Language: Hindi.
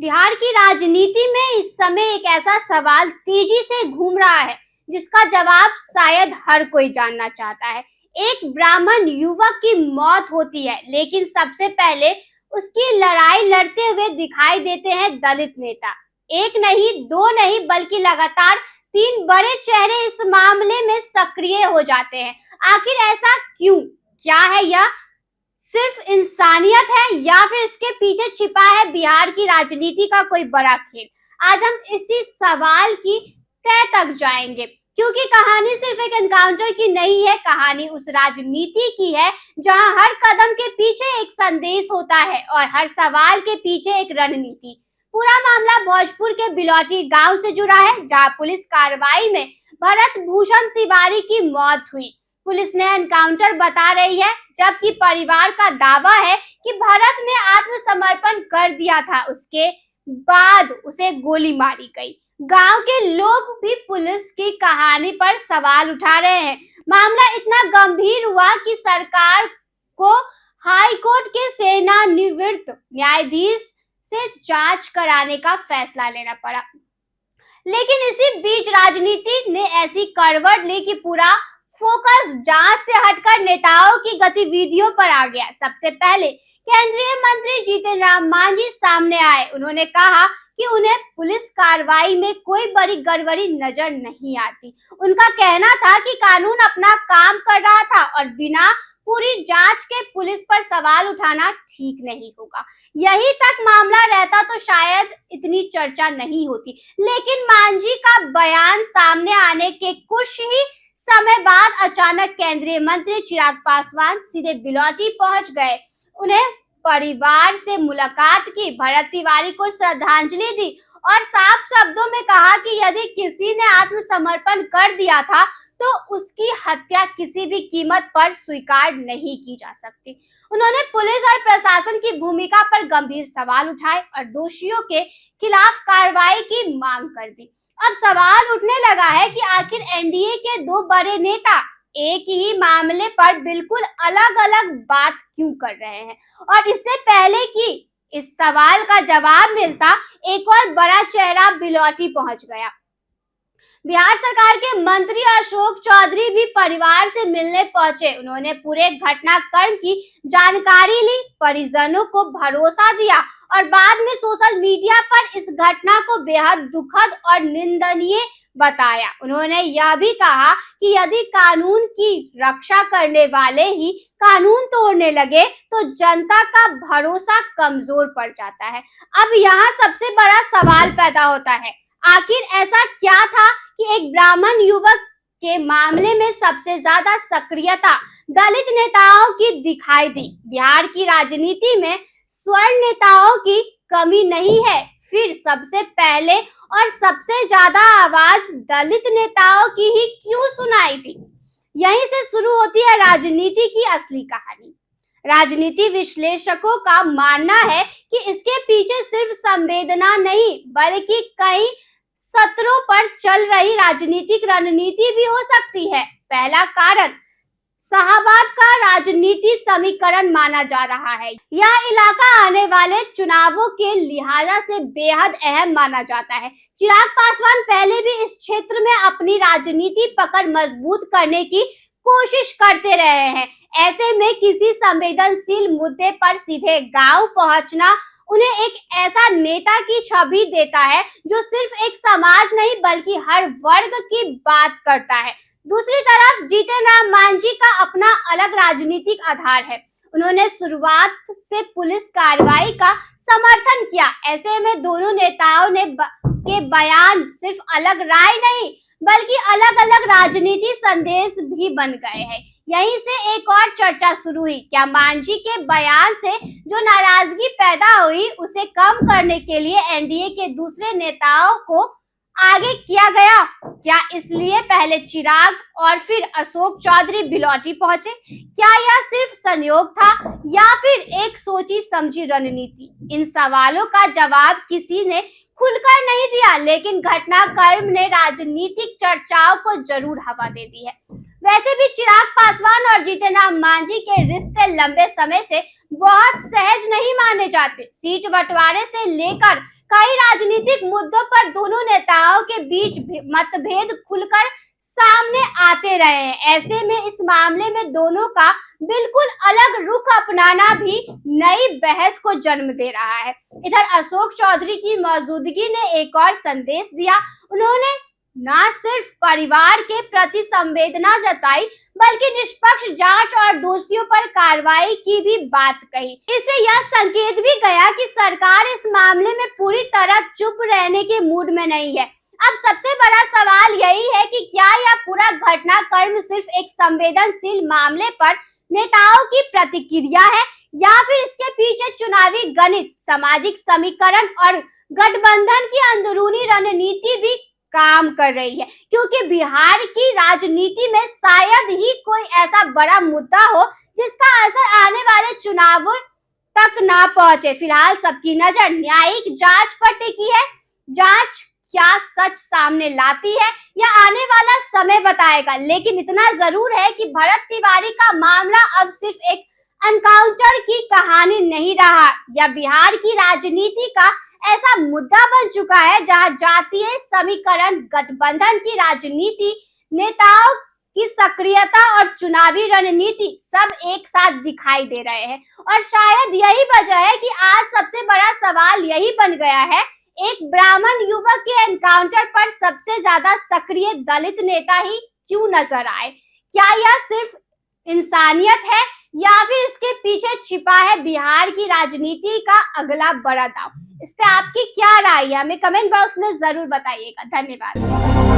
बिहार की राजनीति में इस समय एक ऐसा सवाल तेजी से घूम रहा है जिसका जवाब शायद हर कोई जानना चाहता है। एक ब्राह्मण युवक की मौत होती है, लेकिन सबसे पहले उसकी लड़ाई लड़ते हुए दिखाई देते हैं दलित नेता। एक नहीं, दो नहीं, बल्कि लगातार तीन बड़े चेहरे इस मामले में सक्रिय हो जाते हैं। आखिर ऐसा क्यों? क्या है यह सिर्फ इंसानियत है या फिर इसके पीछे छिपा है बिहार की राजनीति का कोई बड़ा खेल? आज हम इसी सवाल की तह तक जाएंगे, क्योंकि कहानी सिर्फ एक एनकाउंटर की नहीं है, कहानी उस राजनीति की है जहां हर कदम के पीछे एक संदेश होता है और हर सवाल के पीछे एक रणनीति। पूरा मामला भोजपुर के बिलौटी गांव से जुड़ा है, जहां पुलिस कार्रवाई में भरत भूषण तिवारी की मौत हुई। पुलिस ने एनकाउंटर बता रही है, जबकि परिवार का दावा है कि भरत ने आत्मसमर्पण कर दिया था, उसके बाद उसे गोली मारी गई। गांव के लोग भी पुलिस की कहानी पर सवाल उठा रहे हैं। मामला इतना गंभीर हुआ कि सरकार को हाई कोर्ट के सेवानिवृत्त न्यायाधीश से जांच कराने का फैसला लेना पड़ा। लेकिन इसी बीच राजनीति ने ऐसी करवट ली कि पूरा फोकस जांच से हटकर नेताओं की गतिविधियों पर आ गया। सबसे पहले केंद्रीय मंत्री जीतन राम मांझी सामने आए। उन्होंने कहा कि उन्हें पुलिस कार्रवाई में कोई बड़ी गड़बड़ी नजर नहीं आती। उनका कहना था कि कानून अपना काम कर रहा था और बिना पूरी जांच के पुलिस पर सवाल उठाना ठीक नहीं होगा। यही तक मामला रहता तो शायद इतनी चर्चा नहीं होती। लेकिन मांझी का बयान सामने आने के कुछ ही समय बाद अचानक केंद्रीय मंत्री चिराग पासवान सीधे बिलौटी पहुंच गए। उन्हें परिवार से मुलाकात की, भरत तिवारी को श्रद्धांजलि दी और साफ शब्दों में कहा कि यदि किसी ने आत्मसमर्पण कर दिया था तो उसकी हत्या किसी भी कीमत पर स्वीकार नहीं की जा सकती। उन्होंने पुलिस और प्रशासन की भूमिका पर गंभीर सवाल उठाए और दोषियों के खिलाफ कार्रवाई की मांग कर दी। अब सवाल उठने लगा है कि आखिर एनडीए के दो बड़े नेता एक ही मामले पर बिल्कुल अलग अलग बात क्यों कर रहे हैं। और इससे पहले कि इस सवाल का जवाब मिलता, एक और बड़ा चेहरा बिलौटी पहुंच गया। बिहार सरकार के मंत्री अशोक चौधरी भी परिवार से मिलने पहुंचे। उन्होंने पूरे घटनाक्रम की जानकारी ली, परिजनों को भरोसा दिया और बाद में सोशल मीडिया पर इस घटना को बेहद दुखद और निंदनीय बताया। उन्होंने यह भी कहा कि यदि कानून की रक्षा करने वाले ही कानून तोड़ने लगे तो जनता का भरोसा कमजोर पड़ जाता है। अब यहाँ सबसे बड़ा सवाल पैदा होता है, आखिर ऐसा क्या था कि एक ब्राह्मण युवक के मामले में सबसे ज्यादा सक्रियता दलित नेताओं की दिखाई दी। बिहार की राजनीति में स्वर्ण नेताओं की कमी नहीं है, फिर सबसे पहले और सबसे ज्यादा आवाज दलित नेताओं की ही क्यों सुनाई दी? यहीं से शुरू होती है राजनीति की असली कहानी। राजनीति विश्लेषकों का मानना है कि इसके पीछे सिर्फ संवेदना नहीं, बल्कि कई सत्रों पर चल रही राजनीतिक रणनीति भी हो सकती है। पहला कारण शाहबाद का राजनीति समीकरण माना जा रहा है। यह इलाका आने वाले चुनावों के लिहाज से बेहद अहम माना जाता है। चिराग पासवान पहले भी इस क्षेत्र में अपनी राजनीति पकड़ मजबूत करने की कोशिश करते रहे हैं। ऐसे में किसी संवेदनशील मुद्दे पर सीधे गांव पहुंचना उन्हें एक ऐसा नेता की छवि देता है जो सिर्फ एक समाज नहीं बल्कि हर वर्ग की बात करता है। दूसरी तरफ जीतन राम मांझी का अपना अलग राजनीतिक आधार है। उन्होंने शुरुआत से पुलिस कार्रवाई का समर्थन किया। ऐसे में दोनों नेताओं ने के बयान सिर्फ अलग राय नहीं बल्कि अलग अलग राजनीतिक संदेश भी बन गए हैं। यहीं से एक और चर्चा शुरू हुई, क्या मांझी के बयान से जो नाराजगी पैदा हुई उसे कम करने के लिए एनडीए के दूसरे नेताओं को आगे किया गया? क्या इसलिए पहले चिराग और फिर अशोक चौधरी बिलौटी पहुंचे? क्या यह सिर्फ संयोग था या फिर एक सोची समझी रणनीति? इन सवालों का जवाब किसी ने खुलकर नहीं दिया, लेकिन घटनाक्रम ने राजनीतिक चर्चाओं को जरूर हवा दे दी है। वैसे भी चिराग पासवान और जीतनराम मांझी के रिश्ते लंबे समय से बहुत सहज नहीं माने जाते। सीट बंटवारे से लेकर कई राजनीतिक मुद्दों पर दोनों नेताओं के बीच मतभेद खुलकर सामने आते रहे हैं। ऐसे में इस मामले में दोनों का बिल्कुल अलग रुख अपनाना भी नई बहस को जन्म दे रहा है। इधर अशोक चौधरी की मौजूदगी ने एक और संदेश दिया। उन्होंने न सिर्फ परिवार के प्रति संवेदना जताई, बल्कि निष्पक्ष जांच और दोषियों पर कार्रवाई की भी बात कही। इससे यह संकेत भी गया कि सरकार इस मामले में पूरी तरह चुप रहने के मूड में नहीं है। अब सबसे बड़ा सवाल यही है कि क्या यह पूरा घटनाक्रम सिर्फ एक संवेदनशील मामले पर नेताओं की प्रतिक्रिया है, या फिर इसके पीछे चुनावी गणित, सामाजिक समीकरण और गठबंधन की अंदरूनी रणनीति भी काम कर रही है। क्योंकि बिहार की राजनीति में शायद ही कोई ऐसा बड़ा मुद्दा हो जिसका असर आने वाले चुनावों तक ना पहुंचे। फिलहाल सबकी नजर न्यायिक जांच पर टिकी है। जांच क्या सच सामने लाती है, यह आने वाला समय बताएगा। लेकिन इतना जरूर है कि भरत तिवारी का मामला अब सिर्फ एक एनकाउंटर की कहानी नहीं रहा। यह बिहार की राजनीति का ऐसा मुद्दा बन चुका है जहां जातीय समीकरण, गठबंधन की राजनीति, नेताओं की सक्रियता और चुनावी रणनीति सब एक साथ दिखाई दे रहे हैं। और शायद यही वजह है कि आज सबसे बड़ा सवाल यही बन गया है, एक ब्राह्मण युवक के एनकाउंटर पर सबसे ज्यादा सक्रिय दलित नेता ही क्यों नजर आए? क्या यह सिर्फ इंसानियत है, या फिर इसके पीछे छिपा है बिहार की राजनीति का अगला बड़ा दांव? इस पे आपकी क्या राय है? हमें कमेंट बॉक्स में जरूर बताइएगा। धन्यवाद।